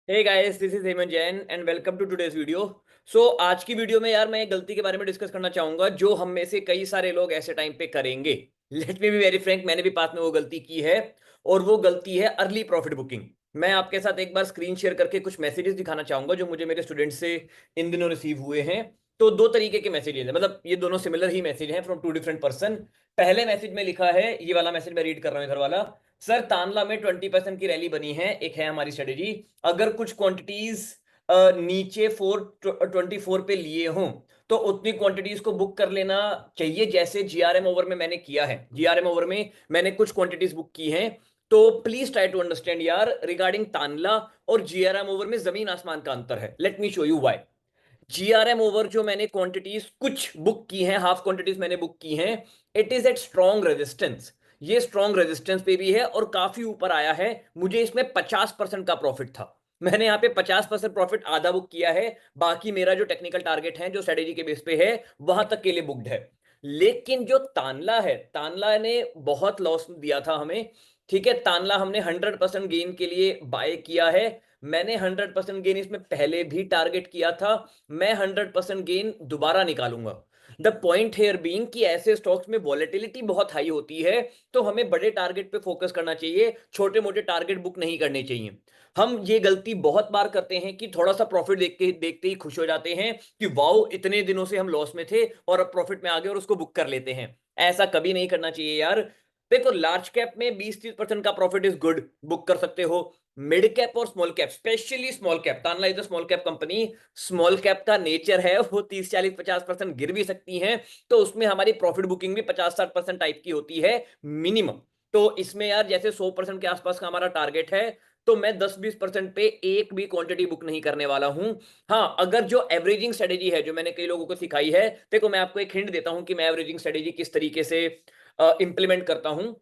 Hey guys, this is Hemant Jain and welcome to today's video. आज की video में यार मैं एक गलती के बारे में डिस्कस करना चाहूंगा जो हम में से कई सारे लोग ऐसे टाइम पे करेंगे। Late me be very Frank, मैंने भी पास में वो गलती की है और वो गलती है अर्ली प्रॉफिट बुकिंग। मैं आपके साथ एक बार स्क्रीन शेयर करके कुछ मैसेजेस दिखाना चाहूंगा जो मुझे मेरे स्टूडेंट से इन दिनों रिसीव हुए हैं। तो दो तरीके के मैसेजेस हैं, मतलब ये दोनों सिमिलर ही मैसेज हैं फ्रॉम टू डिफरेंट पर्सन। पहले मैसेज में लिखा है, ये वाला मैसेज मैं रीड कर रहा हूँ इधर वाला। सर, तांला में 20% की रैली बनी है, एक है हमारी स्ट्रेटेजी। अगर कुछ क्वांटिटीज नीचे 424 पे लिए हों तो उतनी क्वांटिटीज को बुक कर लेना चाहिए, जैसे जीआरएम ओवर में मैंने किया है। जीआरएम ओवर में मैंने कुछ क्वांटिटीज बुक की हैं। तो प्लीज ट्राई टू अंडरस्टैंड यार, रिगार्डिंग तांला और जीआरएम ओवर में जमीन आसमान का अंतर है। Let me show you why. GRM over जो मैंने क्वांटिटीज कुछ बुक की हैं, हाफ क्वांटिटीज मैंने बुक की हैं, it is at strong resistance. ये स्ट्रॉन्ग रेजिस्टेंस पे भी है और काफी ऊपर आया है। मुझे इसमें 50% का प्रॉफिट था। मैंने यहाँ पे 50% प्रॉफिट आधा बुक किया है। बाकी मेरा जो टेक्निकल टारगेट है, जो स्ट्रेटेजी के बेस पे है, वहां तक के लिए बुक्ड है। लेकिन जो तानला है, तानला ने बहुत लॉस दिया था हमें। ठीक है, तानला हमने 100% गेन के लिए बाय किया है। मैंने 100% गेन इसमें पहले भी टारगेट किया था। मैं 100% गेन दोबारा निकालूंगा। द पॉइंट हेयर बीइंग कि ऐसे स्टॉक्स में वॉलेटिलिटी बहुत हाई होती है, तो हमें बड़े टारगेट पे फोकस करना चाहिए, छोटे मोटे टारगेट बुक नहीं करने चाहिए। हम ये गलती बहुत बार करते हैं कि थोड़ा सा प्रॉफिट देख के देखते ही खुश हो जाते हैं कि वाओ, इतने दिनों से हम लॉस में थे और अब प्रॉफिट में आ गए और उसको बुक कर लेते हैं। ऐसा कभी नहीं करना चाहिए यार। देखो, लार्ज कैप में 20-30% का प्रॉफिट इज गुड, बुक कर सकते हो। मिड कैप और small cap, specially small cap, Tanla is a small cap company. Small cap का नेचर है, वो 30-40-50% गिर भी सकती हैं। तो उसमें हमारी प्रॉफिट बुकिंग भी 50-60% टाइप की होती है मिनिमम। तो इसमें यार जैसे 100% के आसपास का हमारा टारगेट है, तो मैं 10-20% पे एक भी क्वांटिटी बुक नहीं करने वाला हूं। हाँ, अगर जो एवरेजिंग स्ट्रेटेजी है जो मैंने कई लोगों को सिखाई है, देखो मैं आपको एक हिंट देता हूं कि मैं एवरेजिंग स्ट्रेटेजी किस तरीके से इंप्लीमेंट करता हूं।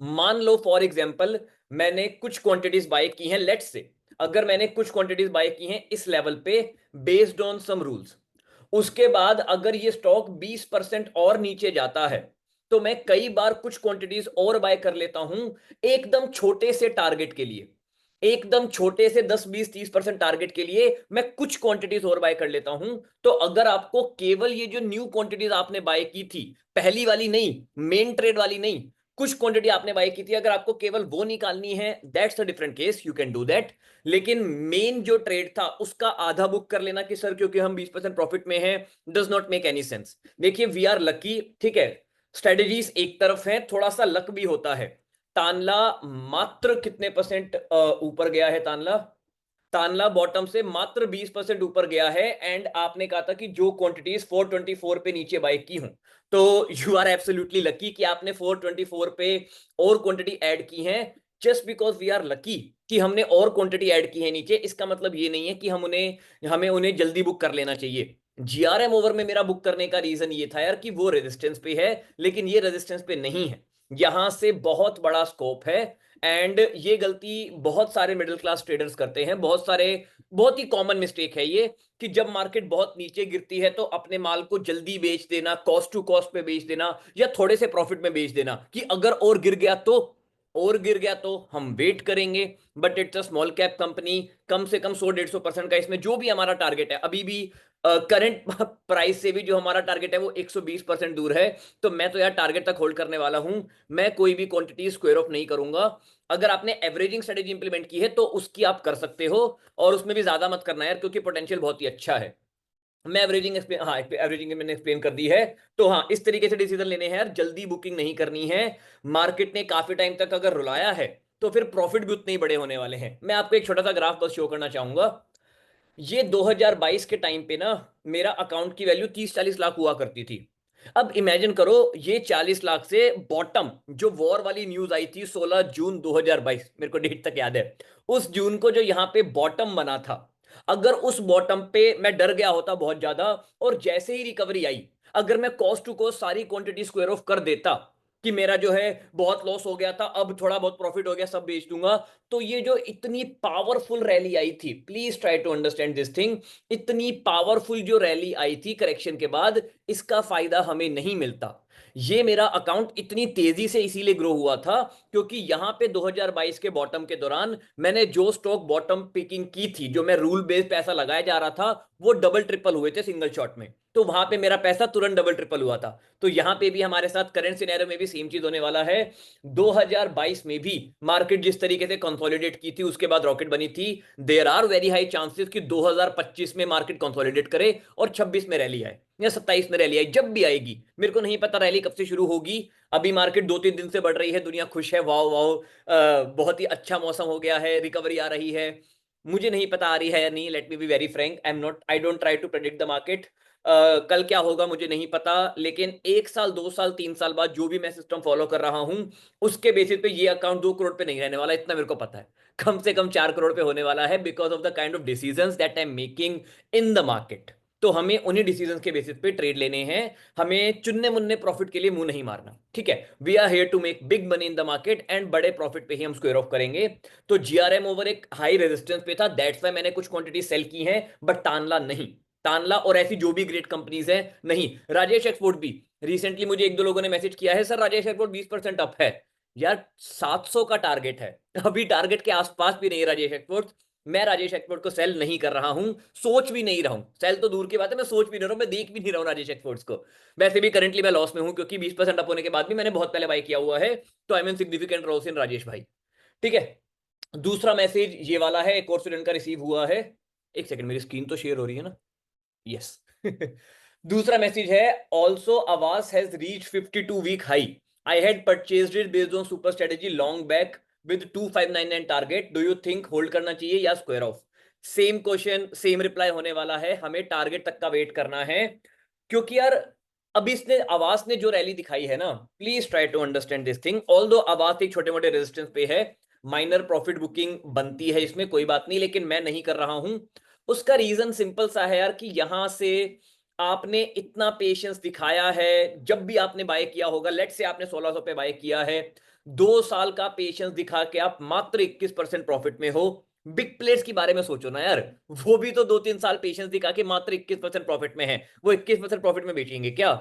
मान लो फॉर एग्जांपल, मैंने कुछ क्वांटिटीज बाय की हैं, लेट्स से अगर मैंने कुछ क्वांटिटीज बाय की हैं इस लेवल पे, बेस्ड ऑन सम रूल्स, उसके बाद अगर ये स्टॉक 20% और नीचे जाता है, तो मैं कई बार कुछ क्वांटिटीज और बाय कर लेता हूं, एकदम छोटे से टारगेट के लिए। एकदम छोटे से 10-20-30% टारगेट के लिए मैं कुछ क्वांटिटीज और बाय कर लेता हूं। तो अगर आपको केवल ये जो न्यू क्वांटिटीज आपने बाय की थी, पहली वाली नहीं, मेन ट्रेड वाली नहीं, कुछ क्वांटिटी आपने बाय की थी, अगर आपको केवल वो निकालनी है, that's a different case, you can do that. लेकिन मेन जो ट्रेड था उसका आधा बुक कर लेना कि सर क्योंकि हम 20% प्रॉफिट में हैं, does not make any sense. देखिए, वी आर लकी, ठीक है। स्ट्रेटेजीज एक तरफ है, थोड़ा सा लक भी होता है। तानला मात्र कितने परसेंट ऊपर गया है? तानला तानला बॉटम से मात्र 20% ऊपर गया है। एंड आपने कहा था कि जो क्वांटिटीज 424 पे नीचे बाय की हूं, तो यू आर एब्सोल्युटली लकी कि आपने 424 पे और क्वांटिटी ऐड की है। Just because we are lucky कि हमने और क्वांटिटी ऐड की है नीचे, इसका मतलब ये नहीं है कि हमें उन्हें जल्दी बुक कर लेना चाहिए। जीआरएम ओवर में मेरा बुक करने का रीजन ये था यार कि वो रेजिस्टेंस पे है, लेकिन ये रेजिस्टेंस पे नहीं है। यहां से बहुत बड़ा स्कोप है। एंड ये गलती बहुत सारे मिडिल क्लास ट्रेडर्स करते हैं, बहुत ही कॉमन मिस्टेक है ये, कि जब मार्केट बहुत नीचे गिरती है तो अपने माल को जल्दी बेच देना, कॉस्ट टू कॉस्ट पे बेच देना या थोड़े से प्रॉफिट में बेच देना कि अगर और गिर गया तो हम वेट करेंगे। But it's a small cap company, कम से कम 100-150% का इसमें जो भी हमारा टारगेट है, अभी भी करंट प्राइस से भी जो हमारा टारगेट है वो 120% दूर है। तो मैं तो यार टारगेट तक होल्ड करने वाला हूं। मैं कोई भी क्वांटिटी स्क्वायर ऑफ नहीं करूंगा। अगर आपने एवरेजिंग स्ट्रेटेजी इंप्लीमेंट की है तो उसकी आप कर सकते हो, और उसमें भी ज्यादा मत करना यार, क्योंकि पोटेंशियल बहुत ही अच्छा है। मैं एवरेजिंग एक्सप्लेन, हाँ एवरेजिंग मैंने एक्सप्लेन कर दी है। तो हाँ, इस तरीके से डिसीजन लेने हैं यार, जल्दी बुकिंग नहीं करनी है। मार्केट ने काफी टाइम तक अगर रुलाया है तो फिर प्रॉफिट भी उतने ही बड़े होने वाले हैं। मैं आपको एक छोटा सा ग्राफ बस शो करना चाहूंगा। ये 2022 के टाइम पे ना, मेरा अकाउंट की वैल्यू 30-40 लाख हुआ करती थी। अब इमेजिन करो, ये 40 लाख से बॉटम, जो वॉर वाली न्यूज आई थी 16 जून 2022, मेरे को डेट तक याद है, उस जून को जो यहाँ पे बॉटम बना था, अगर उस बॉटम पे मैं डर गया होता बहुत ज्यादा, और जैसे ही रिकवरी आई, अगर मैं कॉस्ट टू कॉस्ट सारी क्वांटिटी स्क्वायर ऑफ कर देता कि मेरा जो है बहुत लॉस हो गया था, अब थोड़ा बहुत प्रॉफिट हो गया, सब बेच दूंगा, तो ये जो इतनी पावरफुल रैली आई थी, please try to understand this thing, इतनी पावरफुल जो रैली आई थी करेक्शन के बाद, इसका फायदा हमें नहीं मिलता। ये मेरा अकाउंट इतनी तेजी से इसीलिए ग्रो हुआ था क्योंकि यहां पे 2022 के बॉटम के दौरान मैंने जो स्टॉक बॉटम पिकिंग की थी, जो मैं रूल बेस्ड पैसा लगाया जा रहा था, वो डबल ट्रिपल हुए थे सिंगल शॉट में। तो वहां पे मेरा पैसा तुरंत डबल ट्रिपल हुआ था। तो यहां पे भी हमारे साथ करंट सिनेरियो में भी सेम चीज होने वाला है। 2022 में भी मार्केट जिस तरीके से कंसोलिडेट की थी, उसके बाद रॉकेट बनी थी, there are very high chances कि 2025 में मार्केट कंसोलिडेट करे और 26 में रैली आए या 27 में रैली आई, जब भी आएगी। मेरे को नहीं पता रैली कब से शुरू होगी। अभी मार्केट 2-3 दिन से बढ़ रही है, दुनिया खुश है, वाओ वाओ, बहुत ही अच्छा मौसम हो गया है, रिकवरी आ रही है। मुझे नहीं पता आ रही है या नहीं। Let me be very frank, I don't try to predict the market. कल क्या होगा मुझे नहीं पता, लेकिन 1 साल 2 साल 3 साल बाद जो भी मैं सिस्टम फॉलो कर रहा हूं, उसके बेसिस पे ये अकाउंट 2 करोड़ पे नहीं रहने वाला, इतना मेरे को पता है। कम से कम 4 करोड़ पे होने वाला है, because of the kind of decisions that I am making in the market. तो हमें उन्हीं डिसीजंस के बेसिस पे ट्रेड लेने हैं। हमें चुन्ने मुन्ने प्रॉफिट के लिए मुंह नहीं मारना, ठीक है। We are here to make big money in the market and बड़े प्रॉफिट पे ही हम स्क्वायर ऑफ करेंगे। तो जीआरएम ओवर एक हाई रेजिस्टेंस पे था, दैट्स वाई मैंने कुछ क्वांटिटी सेल की है, बट तानला नहीं। तानला और ऐसी जो भी ग्रेट कंपनीज है नहीं। राजेश एक्सपोर्ट भी रिसेंटली मुझे 1-2 लोगों ने मैसेज किया है, सर राजेश एक्सपोर्ट 20% अप है। यार 700 का टारगेट है, अभी टारगेट के आसपास भी नहीं है राजेश एक्सपोर्ट। मैं राजेश एक्सपोर्ट को सेल नहीं कर रहा हूं, सोच भी नहीं रहा हूं। सेल तो दूर की बात है, मैं सोच भी नहीं रहा हूं, मैं देख भी नहीं रहा हूं राजेश एक्सपोर्ट्स को। वैसे भी करंटली मैं लॉस में हूं, क्योंकि 20% अप होने के बाद भी मैंने बहुत पहले बाय किया हुआ है। तो I mean significant loss in Rajesh भाई, ठीक है। दूसरा मैसेज ये वाला है, एक और स्टूडेंट का रिसीव हुआ है। एक सेकंड, मेरी स्क्रीन तो शेयर हो रही है ना? यस। दूसरा मैसेज है, also Aavas has reach 52 week high. I had purchased it based on super strategy long back with 2599 target. Do you think hold करना चाहिए या square off? Same question same reply होने वाला है, हमें टारगेट तक का वेट करना है। क्योंकि यार अभी इसने आवास ने जो रैली दिखाई है ना, please try to understand this thing. Although Aavas एक छोटे मोटे रेजिस्टेंस पे है, माइनर प्रॉफिट बुकिंग बनती है इसमें, कोई बात नहीं, लेकिन मैं नहीं कर रहा हूं। उसका रीजन सिंपल सा है यार, कि यहां से आपने इतना पेशेंस दिखाया है। जब भी आपने बाय किया होगा, लेट से आपने 1600 पे बाय किया है, 2 साल का पेशेंस दिखा के आप मात्र 21% प्रॉफिट में हो। बिग प्लेयर्स के बारे में सोचो ना यार, वो भी तो 2-3 साल पेशेंस दिखा के मात्र 21% प्रॉफिट में है। वो 21% प्रॉफिट में बेचेंगे क्या?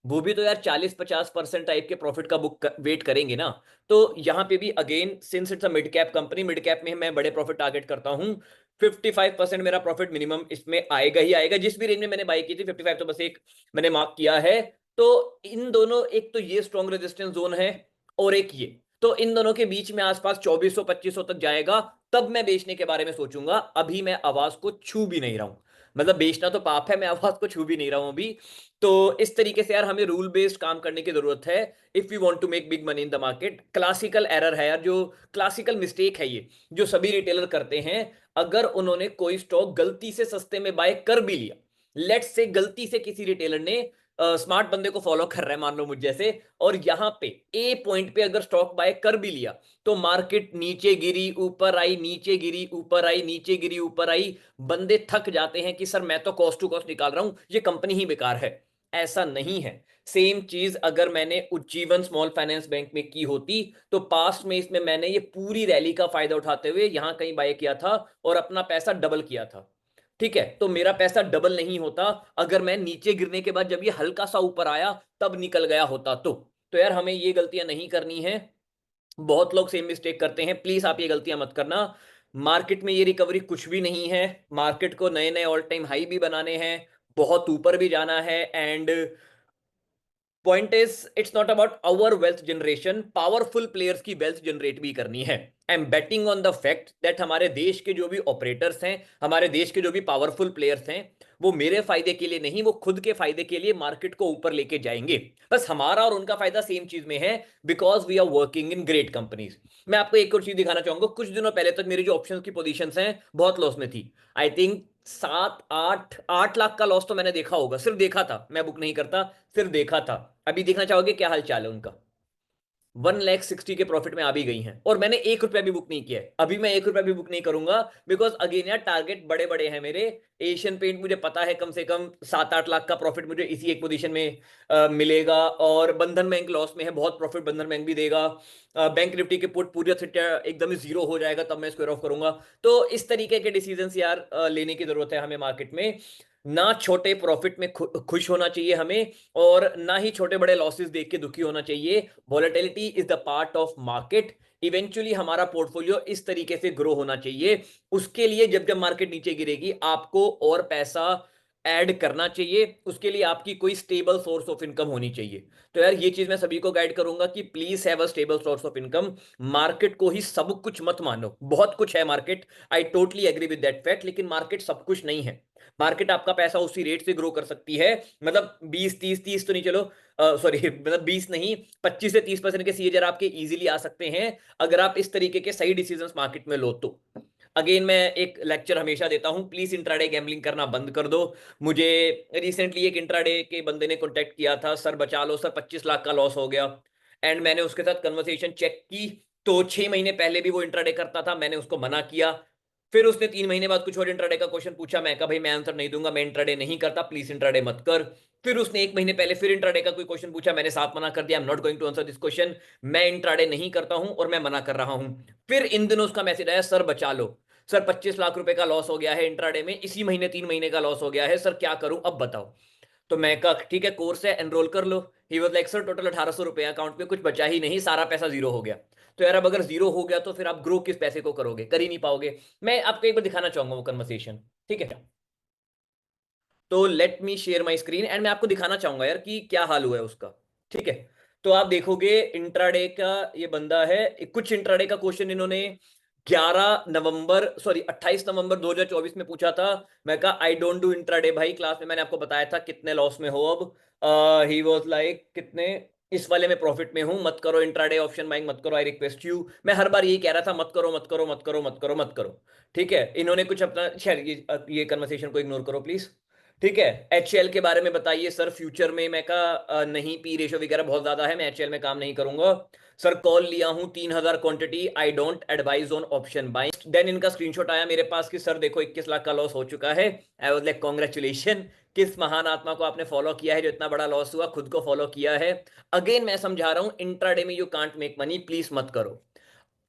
वो भी तो यार 40-50% टाइप के प्रॉफिट का वेट करेंगे ना। तो यहां पे भी again, since it's a mid cap company, mid cap में मैं बड़े प्रॉफिट टारगेट करता हूं। 55% मेरा प्रॉफिट मिनिमम इसमें आएगा ही आएगा। जिस भी रेंज में मैंने बाई की थी 55 तो बस एक मैंने मार्क किया है। तो इन दोनों, एक तो ये स्ट्रॉन्ग रेजिस्टेंस जोन है और एक ये, तो इन दोनों के बीच में आसपास 2400-2500 तक जाएगा, तब मैं बेचने के बारे में सोचूंगा। अभी मैं आवाज को छू भी नहीं रहा हूं, मतलब बेचना तो पाप है, मैं आवाज को छू भी नहीं रहा हूं अभी। तो इस तरीके से यार हमें रूल बेस्ड काम करने की जरूरत है if you want to make big money in the market. Classical error है यार, जो क्लासिकल मिस्टेक है ये, जो सभी रिटेलर करते हैं। अगर उन्होंने कोई स्टॉक गलती से सस्ते में बाय कर भी लिया, लेट्स से गलती से किसी रिटेलर ने, स्मार्ट बंदे को फॉलो कर रहा है मान लो मुझ जैसे, और यहां पे ए पॉइंट पे अगर स्टॉक बाय कर भी लिया, तो मार्केट नीचे गिरी ऊपर आई, नीचे गिरी ऊपर आई, नीचे गिरी ऊपर आई, बंदे थक जाते हैं कि सर मैं तो कॉस्ट टू कॉस्ट निकाल रहा हूं, ये कंपनी ही बेकार है। ऐसा नहीं है। सेम चीज अगर मैंने उज्जीवन स्मॉल फाइनेंस बैंक में की होती, तो पास्ट में इसमें मैंने ये पूरी रैली का फायदा उठाते हुए यहां कहीं बाय किया था और अपना पैसा डबल किया था, ठीक है। तो मेरा पैसा डबल नहीं होता अगर मैं नीचे गिरने के बाद जब ये हल्का सा ऊपर आया तब निकल गया होता। तो यार हमें ये गलतियां नहीं करनी है। बहुत लोग सेम मिस्टेक करते हैं, प्लीज आप ये गलतियां मत करना। मार्केट में ये रिकवरी कुछ भी नहीं है। मार्केट को नए नए ऑल टाइम हाई भी बनाने हैं, बहुत ऊपर भी जाना है। And point is, it's not about our wealth generation, powerful players की वेल्थ जनरेट भी करनी है। I am betting on the fact that हमारे देश के जो भी ऑपरेटर्स हैं, हमारे देश के जो भी पावरफुल प्लेयर्स हैं, वो मेरे फायदे के लिए नहीं, वो खुद के फायदे के लिए मार्केट को ऊपर लेके जाएंगे। बस हमारा और उनका फायदा सेम चीज में है, because we are working in great companies. मैं आपको एक और चीज दिखाना चाहूंगा, कुछ दिनों पहले तक मेरी जो ऑप्शन की पोजीशंस हैं बहुत लॉस में थी। आई थिंक 7-8 8 लाख का लॉस तो मैंने देखा होगा, सिर्फ देखा था, मैं बुक नहीं करता, सिर्फ देखा था। अभी देखना चाहोगे क्या हाल चाल है उनका? 1,60,000 के प्रॉफिट में आ भी गई हैं, और मैंने 1 रुपया भी बुक नहीं किया है। अभी मैं 1 रुपया भी बुक नहीं करूंगा, बिकॉज अगेन यार टारगेट बड़े बड़े हैं मेरे। एशियन पेंट मुझे पता है कम से कम 7-8 लाख का प्रॉफिट मुझे इसी एक पोजीशन में मिलेगा। और बंधन बैंक लॉस में है, बहुत प्रॉफिट बंधन बैंक भी देगा। बैंक निफ्टी के पुट पूरी एकदम ही जीरो हो जाएगा, तब मैं स्क्वायर ऑफ करूंगा। तो इस तरीके के डिसीजन यार लेने की जरूरत है हमें मार्केट में। ना छोटे प्रॉफिट में खुश होना चाहिए हमें, और ना ही छोटे बड़े लॉसेस देख के दुखी होना चाहिए। Volatility is the part of market. Eventually हमारा पोर्टफोलियो इस तरीके से ग्रो होना चाहिए। उसके लिए जब जब मार्केट नीचे गिरेगी आपको और पैसा ऐड करना चाहिए, उसके लिए आपकी कोई स्टेबल सोर्स ऑफ इनकम होनी चाहिए। तो यार ये चीज मैं सभी को गाइड करूंगा कि please have a stable source of income. Market को ही सब कुछ मत मानो, बहुत कुछ है market, I totally agree with that fact, लेकिन मार्केट सब कुछ नहीं है। मार्केट आपका पैसा उसी रेट से ग्रो कर सकती है, मतलब 20 30 30 तो नहीं, चलो सॉरी मतलब 20 नहीं, 25 से 30% के सीएजर आपके इजीली आ सकते हैं अगर आप इस तरीके के सही डिसीजंस मार्केट में लो तो। अगेन मैं एक लेक्चर हमेशा देता हूं, प्लीज इंट्राडे गैम्बलिंग करना बंद कर दो। मुझे रिसेंटली एक इंट्राडे के बंदे ने कॉन्टेक्ट किया था, सर बचा लो सर 25 लाख का लॉस हो गया। एंड मैंने उसके साथ कन्वर्सेशन चेक की, तो 6 महीने पहले भी वो इंट्राडे करता था, मैंने उसको मना किया। फिर उसने 3 महीने बाद कुछ और इंट्राडे का क्वेश्चन पूछा, मैं कहा भाई मैं आंसर नहीं दूंगा, मैं इंट्राडे नहीं करता, प्लीज इंट्राडे मत कर। फिर उसने 1 महीने पहले फिर इंट्राडे का कोई क्वेश्चन पूछा, मैंने साफ मना कर दिया, I am not going to answer this question, मैं इंट्राडे नहीं करता हूं और मैं मना कर रहा हूं। फिर इन दिनों उसका मैसेज आया, सर बचा लो सर, 25 लाख रुपए का लॉस हो गया है इंट्राडे में, इसी महीने 3 महीने का लॉस हो गया है सर, क्या करूं अब बताओ। तो मैं कहा ठीक है कोर्स है एनरोल कर लो। He was like sir total 1800 रुपए अकाउंट में, कुछ बचा ही नहीं, सारा पैसा जीरो हो गया। तो यार अब अगर जीरो हो गया तो फिर आप ग्रो किस पैसे को करोगे, कर ही नहीं पाओगे। मैं आपको एक बार दिखाना चाहूंगा वो कन्वर्सेशन, ठीक है। तो let me share my screen and मैं आपको दिखाना चाहूंगा यार कि क्या हाल हुआ है उसका, ठीक है। तो आप देखोगे इंट्राडे का ये बंदा है, कुछ इंट्राडे का क्वेश्चन इन्होंने 28 नवंबर 2024 में पूछा था। मैं कहा आई डोंट डू इंट्राडे भाई, क्लास में मैंने आपको बताया था कितने लॉस में हो अब। ही वाज लाइक कितने, इस वाले में प्रॉफिट में हूं, मत करो इंट्राडे ऑप्शन बाइंग मत करो, आई रिक्वेस्ट यू। मैं हर बार यही कह रहा था मत करो मत करो मत करो मत करो मत करो, ठीक है। इन्होंने कुछ अपना खैर ये कन्वर्सेशन को इग्नोर करो प्लीज, ठीक है। एचएल के बारे में बताइए सर फ्यूचर में, मैं कहा नहीं, पी रेशो वगैरह बहुत ज्यादा है, मैं एचएल में काम नहीं करूंगा। सर कॉल लिया हूं 3000 quantity, I don't advise on option buying. Then इनका स्क्रीनशॉट आया मेरे पास कि सर देखो 21 लाख का लॉस हो चुका है। आई वाज लाइक कांग्रेचुलेशन, किस महान आत्मा को आपने फॉलो किया है जो इतना बड़ा लॉस हुआ, खुद को फॉलो किया है। अगेन मैं समझा रहा हूं इंट्राडे में you can't make money, please मत करो।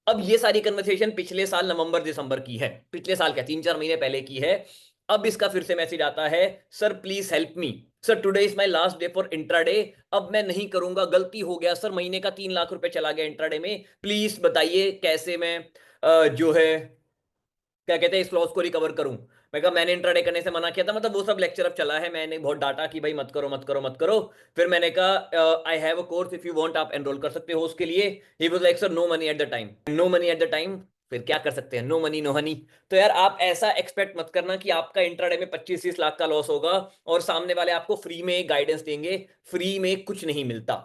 अब ये सारी कन्वर्सेशन पिछले साल नवंबर दिसंबर की है, पिछले साल क्या 3 4 महीने पहले की है। अब इसका फिर से मैसेज आता है, sir please help me sir, today is my last day for intraday, अब मैं नहीं करूंगा, गलती हो गया सर, महीने का 3 लाख रुपए चला गया इंट्राडे में, प्लीज बताइए कैसे मैं जो है क्या कहते हैं इस लॉस को रिकवर करूं। मैं कहा मैंने इंट्राडे करने से मना किया था, मतलब वो सब लेक्चर अब चला है, मैंने बहुत डांटा कि भाई मत करो मत करो मत करो। फिर मैंने कहा I have a course if you want, आप एनरोल कर सकते हो उसके लिए। He was like sir no money at the time, no money at the time, फिर क्या कर सकते हैं, नो मनी नो हनी। तो यार आप ऐसा एक्सपेक्ट मत करना कि आपका इंट्राडे में 25 30 लाख का लॉस होगा और सामने वाले आपको फ्री में गाइडेंस देंगे। फ्री में कुछ नहीं मिलता,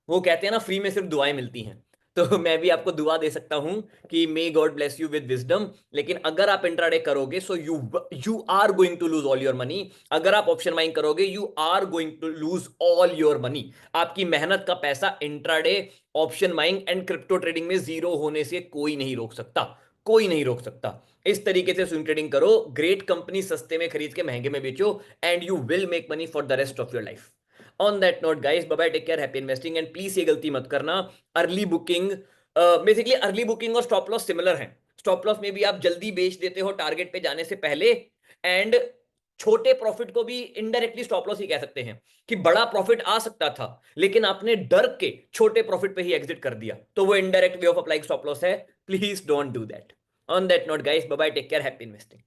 वो कहते हैं ना फ्री में सिर्फ दुआएं मिलती हैं। तो मैं भी आपको दुआ दे सकता हूं कि may God bless you with wisdom, लेकिन अगर आप इंट्राडे करोगे so you are going to lose all your money. अगर आप ऑप्शन बाइंग करोगे you are going to lose all your money. आपकी मेहनत का पैसा intraday, option buying and crypto trading में जीरो होने से कोई नहीं रोक सकता, कोई नहीं रोक सकता। इस तरीके से स्विंग ट्रेडिंग करो, ग्रेट कंपनी सस्ते में खरीद के महंगे में बेचो, and you will make money for the rest of your life. On that note guys, bye bye, take care, happy investing, and please ये गलती मत करना early booking. Basically early booking और स्टॉप लॉस सिमिलर हैं। Stop loss में भी आप जल्दी बेच देते हो टारगेट पे जाने से पहले, एंड छोटे प्रॉफिट को भी इनडायरेक्टली स्टॉप लॉस ही कह सकते हैं कि बड़ा प्रॉफिट आ सकता था लेकिन आपने डर के छोटे प्रॉफिट पे ही एग्जिट कर दिया, तो वो indirect way of applying stop loss है। Please don't do that. On that note guys, bye bye, take care, happy investing.